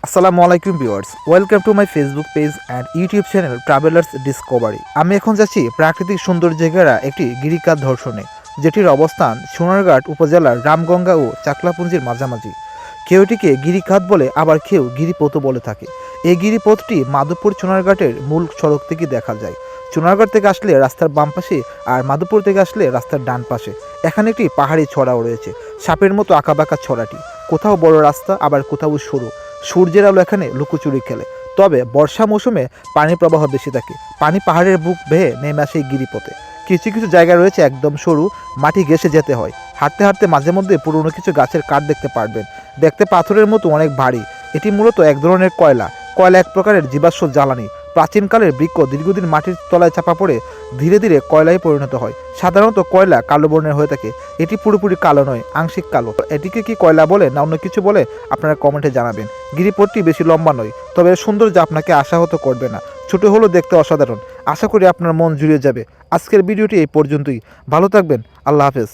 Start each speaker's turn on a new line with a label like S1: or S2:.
S1: আসসালামু আলাইকুম viewers, welcome to my Facebook page and YouTube channel travellers Discovery. আমি এখন যাচ্ছি প্রাকৃতিক সৌন্দর্যে ঘেরা একটি গিরিখাত ধর্ষণে, যেটির অবস্থান সোনারঘাট উপজেলার রামগঙ্গা ও চাকলাপুঞ্জির মাঝামাঝি। কেউ এটিকে গিরিখাত বলে, আবার কেউ গিরিপথ বলে থাকে। এই গিরিপথটি মাধবপুর সোনারঘাটের মূল সড়ক থেকে দেখা যায়। সোনারঘাট থেকে আসলে রাস্তার বাম পাশে, আর মাধবপুর থেকে আসলে রাস্তার ডান পাশে। এখানে একটি পাহাড়ি ছড়াও রয়েছে, সাপের মতো আঁকাবাঁকা ছড়াটি। কোথাও বড় রাস্তা, আবার কোথাও সরু। সূর্যের আলো এখানে লুকোচুরি খেলে। তবে বর্ষা মৌসুমে পানির প্রবাহ বেশি থাকে। পানি পাহাড়ের বুক বেয়ে নেমে আসে এই গিরিপথে। কিছু কিছু জায়গা রয়েছে একদম সরু, মাটি ঘেঁষে যেতে হয়। হাঁটতে হাঁটতে মাঝে মধ্যে পুরনো কিছু গাছের কাঠ দেখতে পারবেন। দেখতে পাথরের মতো অনেক ভারী। এটি মূলত এক ধরনের কয়লা। কয়লা এক প্রকারের জীবাশ্ম জ্বালানি। প্রাচীনকালের বৃক্ষ দীর্ঘদিন মাটির তলায় চাপা পড়ে ধীরে ধীরে কয়লায় পরিণত হয়। সাধারণত কয়লা কালো বর্ণের হয়ে থাকে। এটি পুরোপুরি কালো নয়, আংশিক কালো। এটিকে কি কয়লা বলে না অন্য কিছু বলে, আপনারা কমেন্টে জানাবেন। গিরিপথটি বেশি লম্বা নয়, তবে এর সৌন্দর্য আপনাকে আশাহত করবে না। ছোট হলেও দেখতে অসাধারণ। আশা করি আপনার মন জুড়িয়ে যাবে। আজকের ভিডিওটি এই পর্যন্তই। ভালো থাকবেন। আল্লাহ হাফেজ।